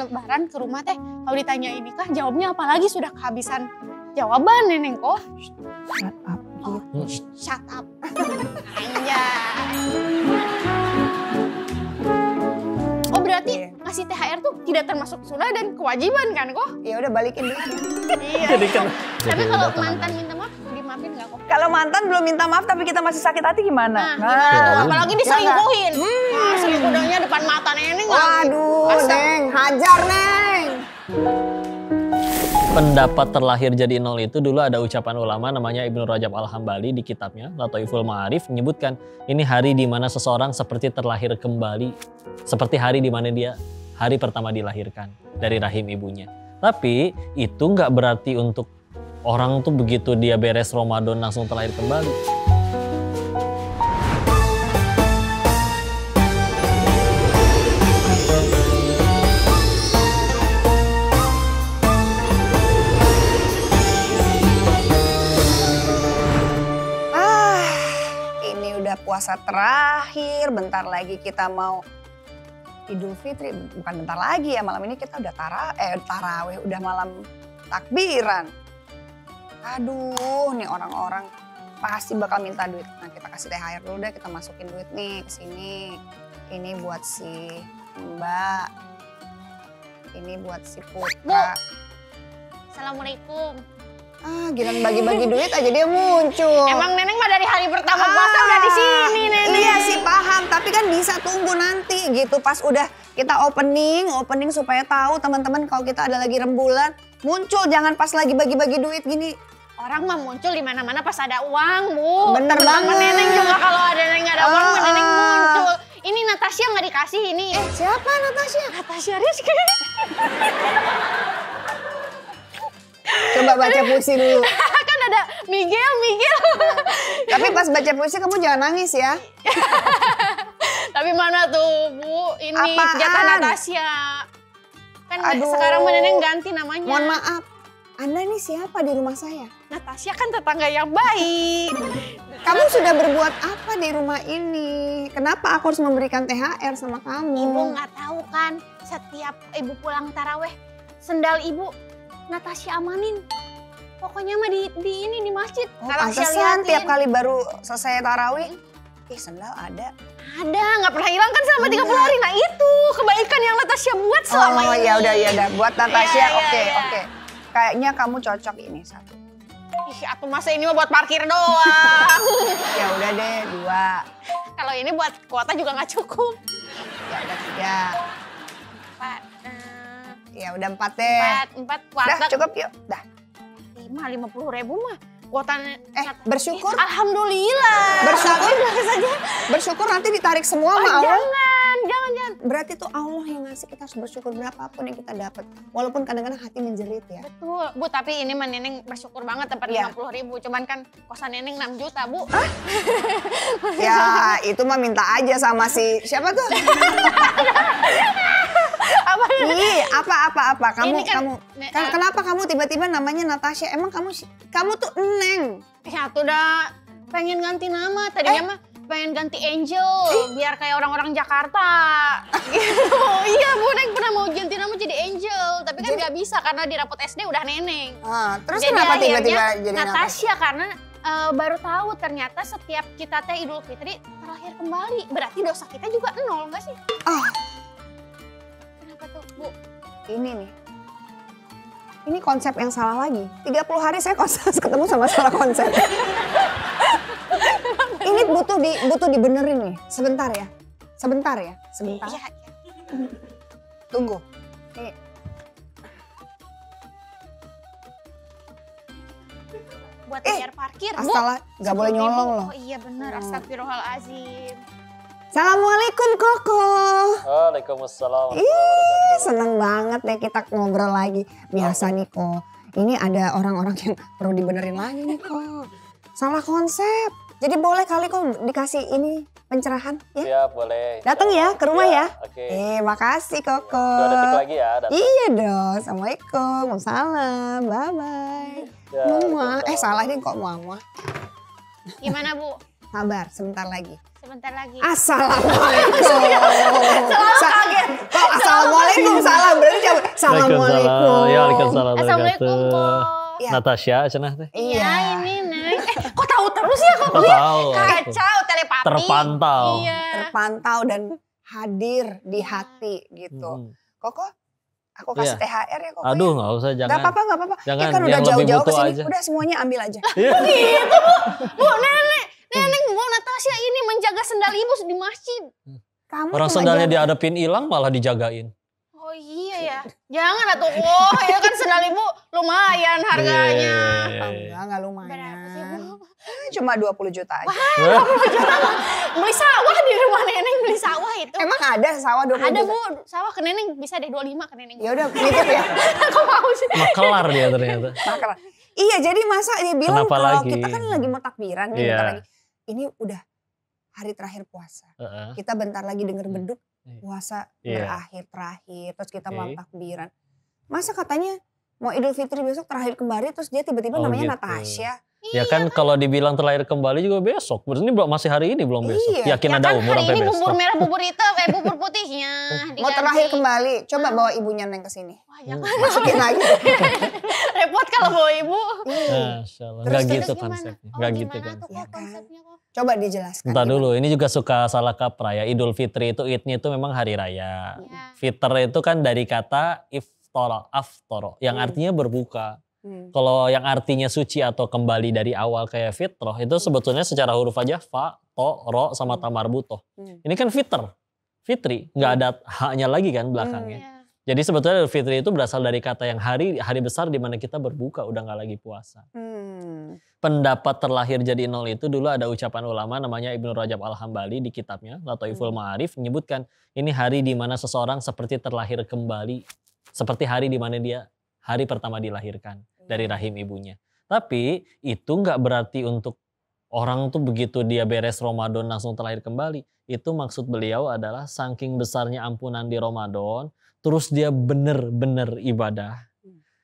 lebaran ke rumah teh kalau ditanya ini kah jawabnya apalagi sudah kehabisan jawaban Neneng kok. Shut up. Oh, shut up. Anjay. Oh berarti ngasih THR tuh tidak termasuk sunnah dan kewajiban kan kok? Ya udah balikin dulu. Iya. Tapi kalau mantan minta maaf dimaafin nggak kok? Kalau mantan belum minta maaf tapi kita masih sakit hati gimana? Nah, gimana tuh? Apalagi diselingkuhin. Nah, selingkuhannya depan mata Neneng lagi. Waduh, Neng, hajar Neng. Pendapat terlahir jadi nol itu dulu ada ucapan ulama namanya Ibnu Rajab Al-Hambali di kitabnya Lataiful Ma'arif menyebutkan ini hari di mana seseorang seperti terlahir kembali, seperti hari di mana dia hari pertama dilahirkan dari rahim ibunya. Tapi itu nggak berarti untuk orang tuh begitu dia beres Ramadan langsung terlahir kembali. Puasa terakhir, bentar lagi kita mau Idul Fitri, bukan bentar lagi ya, malam ini kita udah tarawih, udah malam takbiran. Aduh, nih orang-orang pasti bakal minta duit. Nah kita kasih THR dulu deh, kita masukin duit nih ke sini. Ini buat si Mbak, ini buat si Putra. Bu, Assalamualaikum. Giliran bagi-bagi duit aja dia muncul. Emang Neneng mah dari hari pertama puasa udah di sini Neneng. Iya sih paham, tapi kan bisa tunggu nanti gitu pas udah kita opening supaya tahu teman-teman kalau kita ada lagi rembulan muncul, jangan pas lagi bagi-bagi duit gini. Orang mah muncul di mana-mana pas ada uang, Bu. Bener banget. Neneng juga kalau ada Neneng ada uang, Neneng muncul. Ini Natasha nggak dikasih ini. Siapa Natasha? Natasha Rizky. Coba baca puisi dulu. Kan ada Miguel. Tapi pas baca puisi kamu jangan nangis ya. Tapi mana tuh Bu, ini apaan? jatah Natasha. Kan sekarang Neneng ganti namanya. Mohon maaf, Anda ini siapa di rumah saya? Natasha kan tetangga yang baik. Kamu sudah berbuat apa di rumah ini? Kenapa aku harus memberikan THR sama kamu? Ibu nggak tahu kan, setiap ibu pulang taraweh, sendal ibu Natasha amanin. Pokoknya mah di masjid. Oh, pantesan tiap kali baru selesai tarawih, sendal ada. Ada, nggak pernah hilang kan selama 30 hari. Nah itu kebaikan yang Natasha buat selama ini. Oh ya udah. Buat Natasha, oke. Kayaknya kamu cocok ini satu. Ih, aku masa ini mah buat parkir doang. Ya udah deh 2. Kalau ini buat kuota juga nggak cukup. Ya udah 3. 4. Ya udah 4 deh. 4 kuota. Dah cukup yuk. Dah. 50.000 mah kuotanya. Bersyukur. Alhamdulillah. Bersyukur nanti ditarik semua sama Allah. Jangan. Berarti tuh Allah yang ngasih, kita harus bersyukur berapapun yang kita dapat. Walaupun kadang-kadang hati menjerit ya. Betul. Bu, tapi ini mah Neneng bersyukur banget dapat 50.000. Cuman kan kosan Neneng 6 juta, Bu. Ya, itu mah minta aja sama si siapa tuh? Apa? Kenapa kamu tiba-tiba namanya Natasha? Emang kamu tuh Neng. Ya tuh udah pengen ganti nama. Tadinya mah pengen ganti Angel biar kayak orang-orang Jakarta. Gitu. Iya Bu, Neng pernah mau ganti nama jadi Angel, tapi kan nggak bisa karena di rapot SD udah Neneng. Terus jadi kenapa tiba-tiba jadi Natasha? Karena baru tahu ternyata setiap kita teh Idul Fitri terlahir kembali. Berarti dosa kita juga 0 nggak sih? Kenapa tuh Bu? Ini nih. Ini konsep yang salah lagi. 30 hari saya ketemu sama salah konsep. Ini butuh dibenerin nih. Sebentar ya. Iya. Tunggu. Nih. Buat bayar parkir, Bu. Gak boleh nyolong loh. Oh iya benar, astagfirullahaladzim. Assalamualaikum Koko. Waalaikumsalam. Seneng banget deh kita ngobrol lagi. Biasa nih Ko, ini ada orang-orang yang perlu dibenerin lagi nih Ko. Salah konsep. Jadi boleh kali kok dikasih ini pencerahan ya? Iya boleh. Datang ya ke rumah ya? Oke. Makasih Koko. 2 detik lagi ya. Iya dong. Assalamualaikum. Waalaikumsalam. Bye-bye. Muah. Salah nih kok muah. Gimana Bu? Sabar, sebentar lagi. Assalamualaikum. Selalu kaget. Kok assalamualaikum salah, berarti Assalamualaikum. Ya, waalaikumsalam. Assalamualaikum kok. Iya. Natasha cenah teh. Iya ini Neng. Kok tahu terus ya kok? Kok tahu? Kacau telepati. Terpantau. Iya. Terpantau dan hadir di hati gitu. Koko, aku kasih Iya. THR ya Koko. Aduh, nggak usah, jangan. Gak apa-apa, gak apa-apa. Jangan, Ya kan udah yang lebih jauh-jauh butuh kesini, aja. udah semuanya ambil aja. Gitu Bu Nenek Bu Natasha ini menjaga sendal ibu di masjid. Kamu Orang cuma sendalnya jaga. diadepin hilang malah dijagain. Oh iya ya. Jangan atuh kok. Ya kan sendal ibu lumayan harganya. Enggak lumayan. Berapa sih Bu? Cuma 20 juta aja. Beli sawah di rumah Neneng beli sawah itu. Emang ada sawah 20 Ada juta? Bu, sawah ke Neneng bisa deh 25 ke Neneng. Ya udah nitip ya. Aku mau sih. Makelar dia ternyata. Makanya. Iya jadi masa dia bilang Kenapa kalau lagi? kita kan lagi mau takbiran nih Iya. bentar lagi. Ini udah hari terakhir puasa. Heeh. Kita bentar lagi denger beduk Iya. puasa Iya. terakhir. Terus kita mau Oke. takbiran. Masa katanya mau Idul Fitri besok terakhir kembali terus dia tiba-tiba Oh, namanya gitu. Natasha. Ya kan kalau dibilang terlahir kembali juga besok. Berarti ini masih hari ini belum besok. Iya. Yakin Ya ada kan umur hari sampai ini besok. bubur merah, bubur hitam, bubur putihnya. Mau diganti. terakhir kembali. Coba bawa ibunya Neng ke sini. Wah jangan. Masukin lagi. Repot kalau bawa ibu. Masya Allah. Terus Nggak terus gitu gimana? konsepnya. Oh, Nggak gitu gimana kan. tuh Iya kok kan? konsepnya kok? Coba dijelaskan. Entar gimana. dulu, ini juga suka salah kaprah ya. Idul Fitri itu idnya itu memang hari raya. Ya. Fitr itu kan dari kata aftoro, yang artinya berbuka. Kalau yang artinya suci atau kembali dari awal kayak fitroh itu sebetulnya secara huruf aja fa, to, ro sama tamar butoh. Ini kan fitri, nggak ada haknya lagi kan belakangnya. Ya. Jadi sebetulnya Idul Fitri itu berasal dari kata yang hari besar di mana kita berbuka, udah nggak lagi puasa. Pendapat terlahir jadi nol itu dulu ada ucapan ulama namanya Ibnu Rajab Al-Hambali di kitabnya Lataiful Ma'arif menyebutkan ini hari di mana seseorang seperti terlahir kembali, seperti hari di mana dia hari pertama dilahirkan dari rahim ibunya. Tapi itu nggak berarti untuk orang tuh begitu dia beres Ramadan langsung terlahir kembali. Itu maksud beliau adalah saking besarnya ampunan di Ramadan, terus dia bener-bener ibadah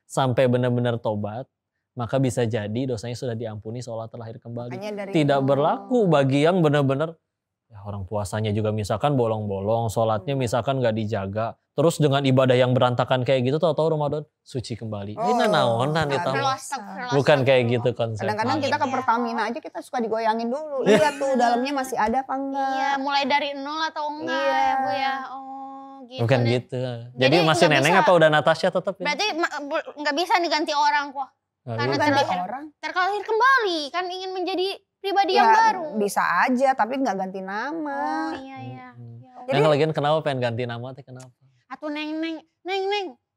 sampai bener-bener tobat, maka bisa jadi dosanya sudah diampuni seolah terlahir kembali. Tidak berlaku bagi yang bener-bener ya orang puasanya juga misalkan bolong-bolong, sholatnya misalkan nggak dijaga, terus dengan ibadah yang berantakan kayak gitu, tahu-tahu Ramadan suci kembali. Ini naonan itu. Bukan kayak gitu konsepnya. Kadang-kadang kita ke Pertamina aja kita suka digoyangin dulu. Lihat tuh dalamnya masih ada apa enggak. Iya, mulai dari nol atau enggak Iya. ya Bu ya. Oh gitu. Bukan deh. gitu. Jadi masih nggak Neneng bisa. apa udah Natasha tetap ya? Berarti nggak bisa diganti orang kok. Nah, karena gitu. Ganti terlahir- orang. Terlahir kembali kan ingin menjadi pribadi Ya, yang baru. bisa aja tapi nggak ganti nama. Oh iya iya. Hmm. Ya Yang lagian kenapa pengen ganti nama teh kenapa? Atuh neng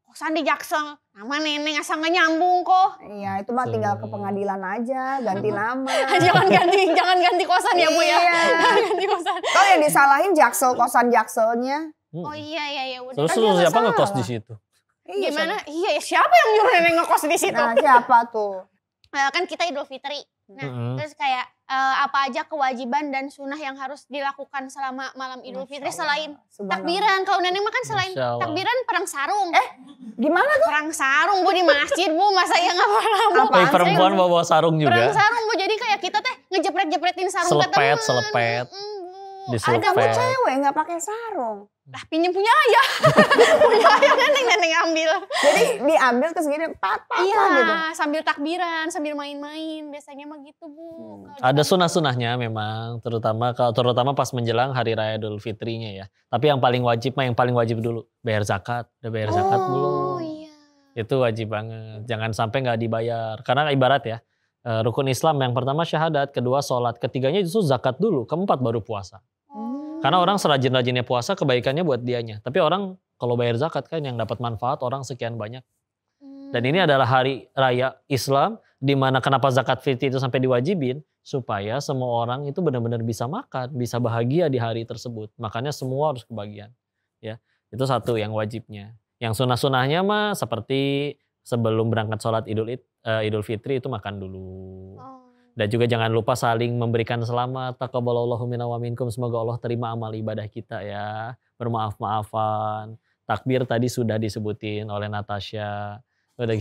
kosan di Jaksel. Nama Neneng asal nggak nyambung kok. Iya, itu mah tinggal ke pengadilan aja, ganti nama. jangan ganti kosan ya Bu ya. Iya. Jangan ganti kosan. Kalau yang disalahin Jaksel, kosan Jakselnya. Oh iya udah. Terus Kan dia nggak siapa ngekos salah. di situ? Iya, Gimana? Iya ya siapa yang nyuruh Neneng ngekos di situ? Nah, siapa tuh? Kan kita Idul Fitri. Nah, Mm-mm. terus kayak apa aja kewajiban dan sunnah yang harus dilakukan selama malam Idul Fitri selain takbiran. Kalau Neneng mah kan selain Masya Allah. takbiran perang sarung. Gimana tuh? Perang sarung Bu di masjid Bu, masa ya nggak pernah Bu? Apaan sih? Perempuan bawa sarung Perang juga. sarung Bu, jadi kayak kita teh ngejepret-jepretin sarung ke teman. Selepet. Bu. Diselepet. Ada Bu, Kamu cewek nggak pakai sarung. lah pinjem punya ayah. punya ayah Neneng ambil. Jadi diambil terus gini patah Iya, gitu. sambil takbiran, sambil main-main. Biasanya mah gitu Bu. Kalau Ada di- sunah-sunahnya memang, terutama pas menjelang hari raya Idul Fitrinya ya. Tapi yang paling wajib dulu bayar zakat. Udah bayar zakat belum? Oh iya. Itu wajib banget. Jangan sampai nggak dibayar. Karena ibarat ya, rukun Islam yang pertama syahadat, kedua sholat, ketiganya justru zakat dulu, keempat baru puasa. Karena orang serajin-rajinnya puasa kebaikannya buat dianya. Tapi orang kalau bayar zakat kan yang dapat manfaat orang sekian banyak. Dan ini adalah hari raya Islam di mana kenapa zakat fitri itu sampai diwajibin supaya semua orang itu benar-benar bisa makan, bisa bahagia di hari tersebut. Makanya semua harus kebagian. Ya, itu satu yang wajibnya. Yang sunah-sunahnya mah seperti sebelum berangkat sholat Idul Fitri itu makan dulu. Dan juga jangan lupa saling memberikan selamat. Taqabbalallahu minna wa minkum. Semoga Allah terima amal ibadah kita ya. Bermaaf-maafan. Takbir tadi sudah disebutin oleh Natasha. Udah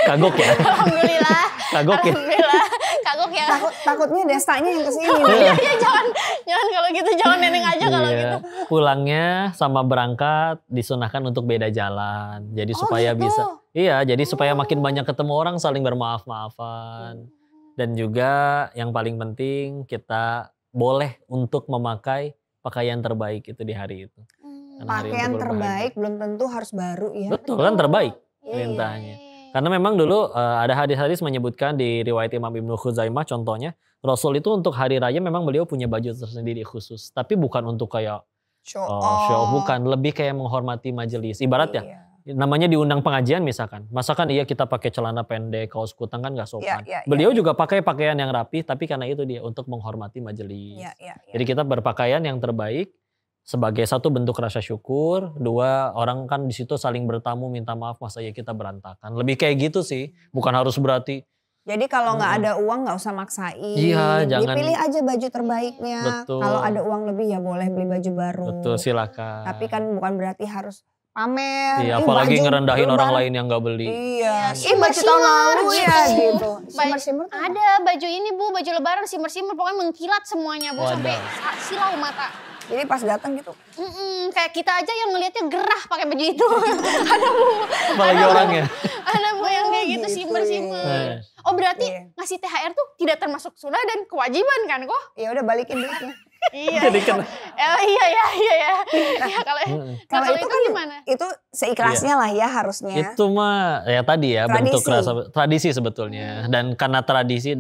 kagok ya? Alhamdulillah. Kagok ya? Alhamdulillah. Kagok ya. Takutnya Destanya yang kesini. Iya, jangan kalau gitu jangan Neneng aja kalau Iya. gitu. pulangnya sama berangkat disunahkan untuk beda jalan. Jadi supaya gitu? bisa, iya jadi supaya makin banyak ketemu orang saling bermaaf-maafan. Dan juga yang paling penting kita boleh untuk memakai pakaian terbaik itu di hari itu. Karena hari Pakaian untuk terbaik berbahagia. belum tentu harus baru ya. Betul kan terbaik Iya. perintahnya. Karena memang dulu ada hadis-hadis menyebutkan di riwayat Imam Ibnu Khuzaimah contohnya. Rasul itu untuk hari raya memang beliau punya baju tersendiri khusus. Tapi bukan untuk kayak Show show, off. bukan. Lebih kayak menghormati majelis. Ibarat ya, Iya. namanya diundang pengajian misalkan. Masakan iya kita pakai celana pendek, kaos kutang kan gak sopan. Iya, iya, Beliau iya. juga pakai pakaian yang rapi, tapi karena itu dia untuk menghormati majelis. Iya, iya, iya. Jadi kita berpakaian yang terbaik sebagai satu bentuk rasa syukur, dua orang kan di situ saling bertamu minta maaf masa ya kita berantakan. Lebih kayak gitu sih, bukan harus berarti. Jadi kalau nggak ada uang nggak usah maksain. Iya, jangan- Dipilih aja baju terbaiknya. Betul. Kalau ada uang lebih ya boleh beli baju baru. Betul, silakan. Tapi kan bukan berarti harus pamer. Iya, Ih, apalagi baju ngerendahin orang lebaran. lain yang gak beli. Iya. Iya, Ih baju tahun lalu simmer-simmer ya gitu. gitu. Simmer-simmer tuh Ada baju ini Bu, baju lebaran simmer-simmer pokoknya mengkilat semuanya Bu Wadah. sampai silau mata. Jadi pas datang gitu. Kayak kita aja yang ngelihatnya gerah pakai baju itu. Ada Bu, Apalagi orangnya. ada Bu yang kayak gitu gitu simmer-simmer. ya. Oh berarti Iya. ngasih THR tuh tidak termasuk sunnah dan kewajiban kan kok? Ya udah balikin duitnya. Iya. Jadi kan- Iya ya. Ya kalau Kalau itu kan gimana? itu seikhlasnya lah ya harusnya. Itu mah ya tadi ya bentuk Tradisi. rasa tradisi sebetulnya. Dan karena tradisi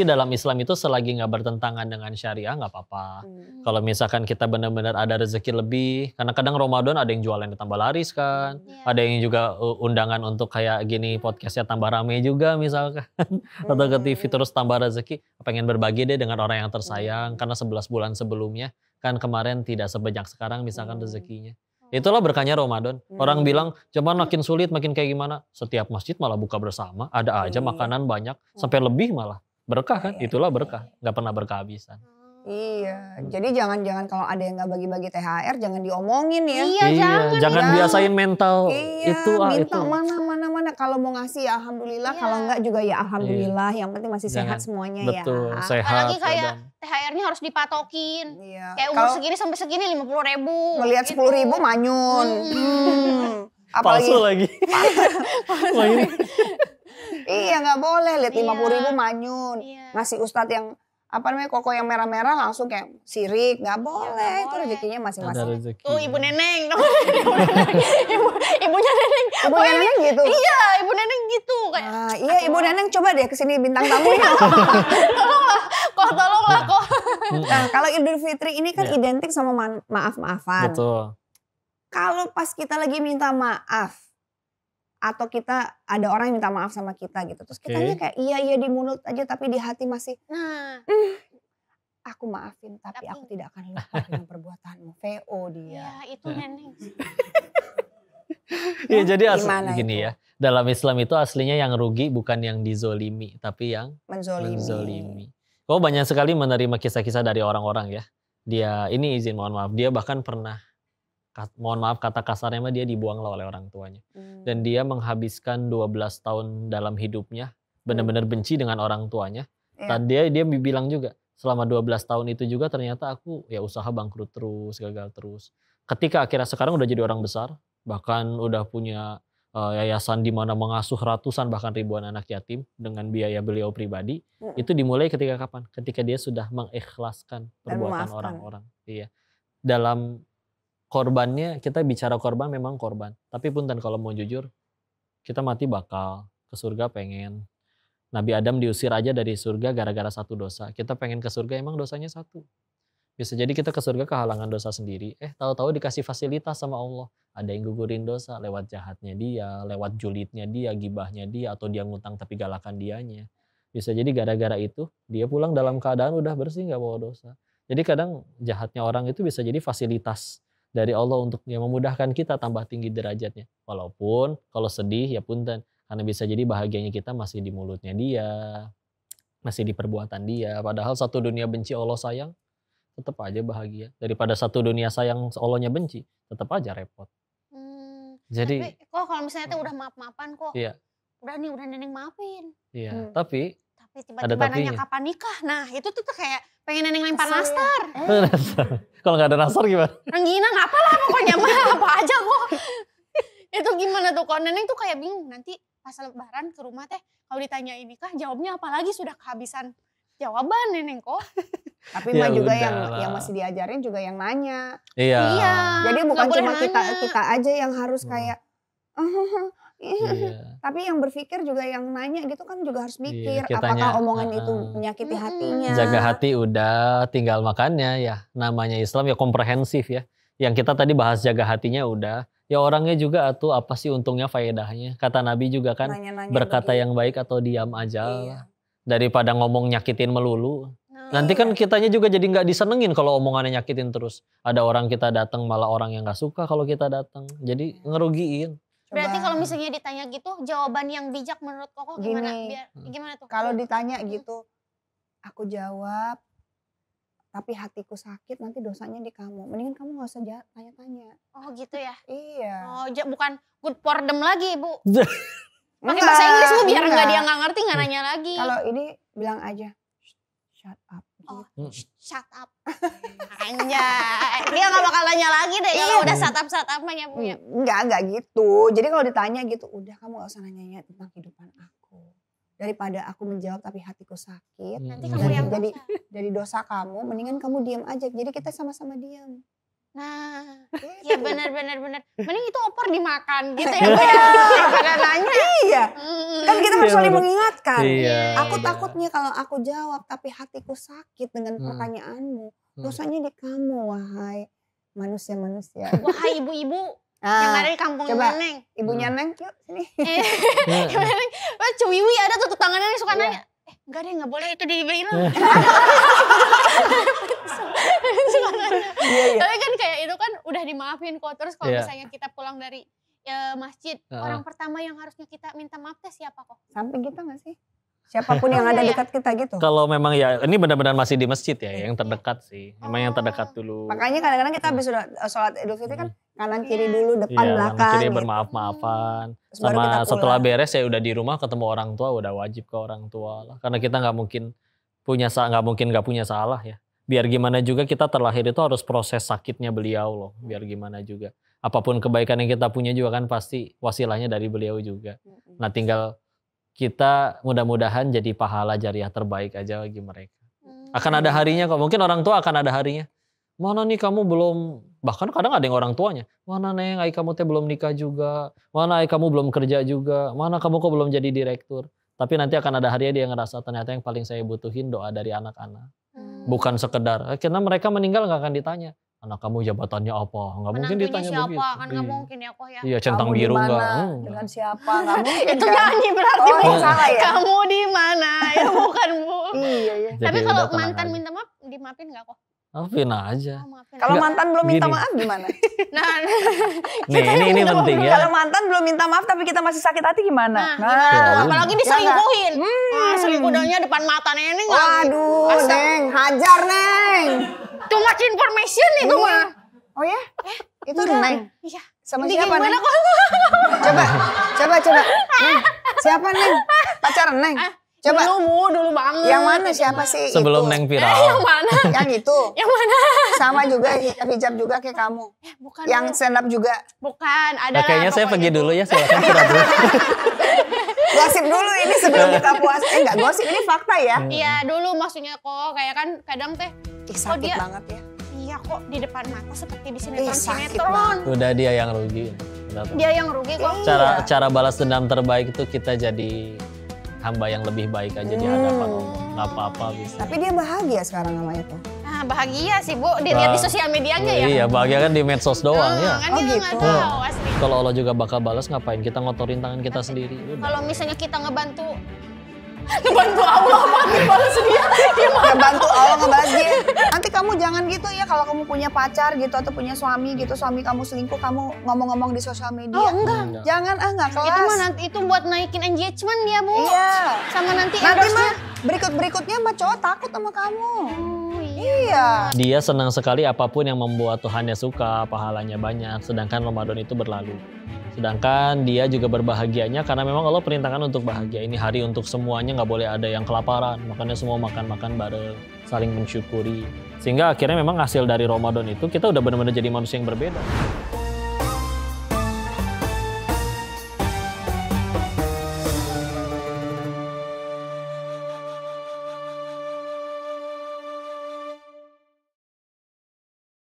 dalam Islam itu selagi nggak bertentangan dengan syariah nggak apa-apa. Kalau misalkan kita benar-benar ada rezeki lebih, karena kadang Ramadan ada yang jualannya tambah laris kan, Iya. ada yang juga undangan untuk kayak gini podcastnya tambah rame juga misalkan, atau ke TV terus tambah rezeki, pengen berbagi deh dengan orang yang tersayang, karena 11 bulan sebelumnya kan kemarin tidak sebanyak sekarang misalkan rezekinya. Itulah berkahnya Ramadan. Orang bilang cuman makin sulit, makin kayak gimana. Setiap masjid malah buka bersama, ada aja Iya. makanan banyak, sampai lebih malah. Berkah kan? Iya, Itulah iya, berkah. Nggak pernah berkehabisan. Iya. Jadi jangan kalau ada yang nggak bagi-bagi THR jangan diomongin ya. Iya, jangan. jangan biasain mental Iya, itu minta itu. mana. Kalau mau ngasih ya alhamdulillah, Iya. kalau enggak juga ya alhamdulillah. Yang penting masih sehat Jangan. semuanya Betul, ya. sehat. Apalagi kayak badan. THR-nya harus dipatokin. Iya. Kayak umur Kalau segini sampai segini 50.000. ngelihat 10.000 manyun. Apalagi Palsu lagi. Wah, ini. iya nggak boleh lihat Iya. 50.000 manyun. Iya. Ngasih ustadz yang apa namanya koko yang merah-merah langsung kayak sirik, nggak boleh. nggak Itu boleh. rezekinya Ada masing-masing. rezeki. Tuh ibu neneng, ibunya neneng. Ibu neneng gitu. Iya, ibu neneng gitu kayak. Ah, iya ibu neneng coba deh kesini bintang tamunya. Tolonglah kok. Nah kalau Idul Fitri ini kan Iya. identik sama maaf-maafan. Betul. Kalau pas kita lagi minta maaf atau kita ada orang yang minta maaf sama kita gitu, terus Oke. kitanya kayak iya di mulut aja tapi di hati masih Nah, aku maafin tapi Tapi- aku tidak akan lupa dengan perbuatanmu. VO dia. ya itu neneng. Iya jadi Gimana gini itu? ya. Dalam Islam itu aslinya yang rugi bukan yang dizolimi, tapi yang Menzolimi. menzolimi. Oh banyak sekali menerima kisah-kisah dari orang-orang ya. Dia ini izin mohon maaf, dia bahkan pernah mohon maaf kata kasarnya mah dia dibuang lah oleh orang tuanya. Dan dia menghabiskan 12 tahun dalam hidupnya benar-benar benci dengan orang tuanya. Iya. Dan dia bilang juga selama 12 tahun itu juga ternyata aku ya usaha bangkrut terus, gagal terus. Ketika akhirnya sekarang udah jadi orang besar, bahkan udah punya yayasan di mana mengasuh ratusan bahkan ribuan anak yatim dengan biaya beliau pribadi, itu dimulai ketika kapan? Ketika dia sudah mengikhlaskan perbuatan memaafkan. orang-orang. Iya. Dalam korbannya, kita bicara korban memang korban. Tapi punten kalau mau jujur, kita mati bakal, ke surga pengen. Nabi Adam diusir aja dari surga gara-gara satu dosa. Kita pengen ke surga emang dosanya satu. Bisa jadi kita ke surga kehalangan dosa sendiri. Tahu-tahu dikasih fasilitas sama Allah. Ada yang gugurin dosa lewat jahatnya dia, lewat julidnya dia, gibahnya dia, atau dia ngutang tapi galakan dianya. Bisa jadi gara-gara itu dia pulang dalam keadaan udah bersih gak bawa dosa. Jadi kadang jahatnya orang itu bisa jadi fasilitas dari Allah untuk yang memudahkan kita tambah tinggi derajatnya. Walaupun kalau sedih ya punten. Karena bisa jadi bahagianya kita masih di mulutnya dia, masih di perbuatan dia. Padahal satu dunia benci Allah sayang, tetap aja bahagia. Daripada satu dunia sayang Allahnya benci, tetap aja repot. Jadi, Tapi kok kalau misalnya tuh udah maaf-maafan kok. Iya. Udah neneng maafin. iya. Tapi Tapi Ada tiba-tiba nanya tapinya. kapan nikah. Nah itu tuh kayak pengen neneng lempar Kesel ya. nastar. Kalau nggak ada nasar gimana? Renggina nggak apalah pokoknya mah apa aja kok. Itu gimana tuh kok neneng tuh kayak bingung nanti pas lebaran ke rumah teh kalau ditanya ini kah jawabnya apalagi sudah kehabisan jawaban neneng kok. Tapi Ya mah juga udahlah. yang masih diajarin juga yang nanya. Iya. Iya. Jadi bukan nggak boleh cuma nanya. kita aja yang harus Hmm. kayak Iya. tapi yang berpikir juga yang nanya gitu kan juga harus mikir kitanya, apakah omongan itu heeh. menyakiti Mm-mm. hatinya. Jaga hati udah, tinggal makannya ya. Namanya Islam ya komprehensif ya. Yang kita tadi bahas jaga hatinya udah. Ya orangnya juga tuh apa sih untungnya faedahnya. Kata Nabi juga kan Nanya-nanya berkata begitu. yang baik atau diam aja. Iya. Daripada ngomong nyakitin melulu. Nah, Nanti kan kitanya juga jadi nggak disenengin kalau omongannya nyakitin terus. Ada orang kita datang malah orang yang nggak suka kalau kita datang. Jadi ngerugiin. berarti Coba. kalau misalnya ditanya gitu jawaban yang bijak menurut Koko gimana? Gini. Gimana tuh? Kalau ditanya gitu, aku jawab, tapi hatiku sakit nanti dosanya di kamu. Mendingan kamu gak usah tanya-tanya. Oh gitu ya. Iya. Oh bukan good for them lagi Bu. Iya. Pakai bahasa Inggris Bu biar nggak dia enggak. nggak ngerti nggak nanya lagi. Kalau ini bilang aja, shut up. Oh, Gitu. shut up. Anjay. Dia gak bakal nanya lagi deh kalau Iya. udah shut up mah ya Bu ya. Enggak gitu. Jadi kalau ditanya gitu, udah kamu gak usah nanya tentang kehidupan aku. Daripada aku menjawab tapi hatiku sakit. Nanti Mm. kamu yang Jadi dosa. dari dosa kamu, mendingan kamu diam aja. Jadi kita sama-sama diam. Nah, Gitu. ya benar. Mending itu opor dimakan gitu ya Bu ya. Daripada nanya. Iya. Kan kita harus Iya, saling bener. mengingatkan. Iya. Aku iya. takutnya kalau aku jawab tapi hatiku sakit dengan Hmm. pertanyaanmu. Hmm. Dosanya di kamu, wahai manusia-manusia. Wahai ibu-ibu yang ada Nah, di kampung coba. Neneng. ibunya Neng, yuk sini. Iya. Cuwiwi ada tuh tetangga Neneng suka Iya. nanya. Enggak deh, enggak boleh itu dibeliin lah. Suka nanya. Iya, iya. Tapi kan kayak itu kan udah dimaafin kok. Terus kalau Iya. misalnya kita pulang dari masjid, Heeh. orang pertama yang harusnya kita minta maaf teh siapa kok? Samping kita gak sih? Siapapun yang Oh, ada iya, dekat kita gitu. Kalau memang ya ini benar-benar masih di masjid ya, yang terdekat sih. Memang yang terdekat dulu. Makanya kadang-kadang kita habis sudah sholat Idul Fitri kan kanan kiri Iya. dulu, depan Iya, belakang. kanan kiri gitu. bermaaf-maafan. Terus baru kita Sama pulang. setelah beres ya udah di rumah ketemu orang tua udah wajib ke orang tua lah. Karena kita nggak mungkin nggak punya salah ya. Biar gimana juga kita terlahir itu harus proses sakitnya beliau loh. Biar gimana juga. Apapun kebaikan yang kita punya juga kan pasti wasilahnya dari beliau juga. Nah tinggal kita mudah-mudahan jadi pahala jariah terbaik aja bagi mereka. Akan ada harinya kok. Mungkin orang tua akan ada harinya. Mana nih kamu belum, bahkan kadang ada yang orang tuanya. Mana Neng, ay kamu teh belum nikah juga. Mana ay kamu belum kerja juga. Mana kamu kok belum jadi direktur. Tapi nanti akan ada harinya dia ngerasa ternyata yang paling saya butuhin doa dari anak-anak. Bukan sekedar, karena mereka meninggal gak akan ditanya. Anak kamu jabatannya apa? Gak mungkin Menantunya ditanya siapa? begitu. Kan nggak mungkin ya kok ya. Iya, centang Kamu di biru mana? enggak. Dengan siapa? Gak mungkin Itu kan? nyanyi berarti Oh, Bu. salah ya? Kamu di mana? Ya bukan Bu. Iya, iya. Jadi Tapi kalau udah tenang mantan aja. minta maaf dimaafin nggak kok? Maafin aja. Oh, maafin. Kalau Enggak, mantan belum minta gini. maaf gimana? Nah, Nih, ini penting ya. Kalau mantan belum minta maaf tapi kita masih sakit hati gimana? nah, gimana tuh? Ya, Apalagi diselingkuhin. Selingkuhnya depan mata Neneng lagi. Waduh, Asal- Neng, hajar Neng. Too much information itu Ini. mah. Oh ya? Itu Udah. Neng. Iya. Sama Di siapa gimana Neng? kok? Coba. Neng, siapa Neng? Pacaran Neng? Coba. Dulu banget. Yang mana siapa sih Sebelum itu? Neng Yang viral. mana? Yang itu. Yang mana? Sama juga hijab juga kayak kamu. Bukan. Yang Bu. stand up juga. Bukan. Ada Nah, kayaknya lah saya pokoknya pergi tuh. dulu ya, silakan sudah dulu. Gosip dulu ini sebelum buka puasa. Enggak gosip, ini fakta ya. Iya dulu maksudnya kok kayak kan kadang teh Ih, sakit dia- banget ya. iya kok di depan mata seperti di Sakit sinetron. banget. Udah dia yang rugi. Udah tuh. Dia yang rugi kok. Cara balas dendam terbaik itu kita jadi hamba yang lebih baik aja di hadapan Allah. Nggak apa-apa bisa. Tapi dia bahagia sekarang sama itu. Nah bahagia sih Bu, dilihat di sosial medianya ya. Iya, bahagia kan di medsos doang ya. Kan Oh, dia gitu. nggak tahu asli. Kalau Allah juga bakal balas, ngapain kita ngotorin tangan kita sendiri? Udah. Kalau misalnya kita ngebantu Allah mati balas dia. Ngebantu Allah ngebahas dia. Nanti kamu jangan gitu ya kalau kamu punya pacar gitu atau punya suami gitu, suami kamu selingkuh, kamu ngomong-ngomong di sosial media. Oh enggak. Enggak. Jangan enggak kelas. Itu mah nanti itu buat naikin engagement dia Bu. Iya. Sama nanti Nanti endorse-nya. mah berikut-berikutnya mah cowok takut sama kamu. Oh, iya. Iya. Dia senang sekali apapun yang membuat Tuhannya suka, pahalanya banyak. Sedangkan Ramadan itu berlalu. Sedangkan dia juga berbahagianya karena memang Allah perintahkan untuk bahagia. Ini hari untuk semuanya, nggak boleh ada yang kelaparan. Makanya semua makan-makan bareng, saling mensyukuri. Sehingga akhirnya memang hasil dari Ramadan itu kita udah benar-benar jadi manusia yang berbeda.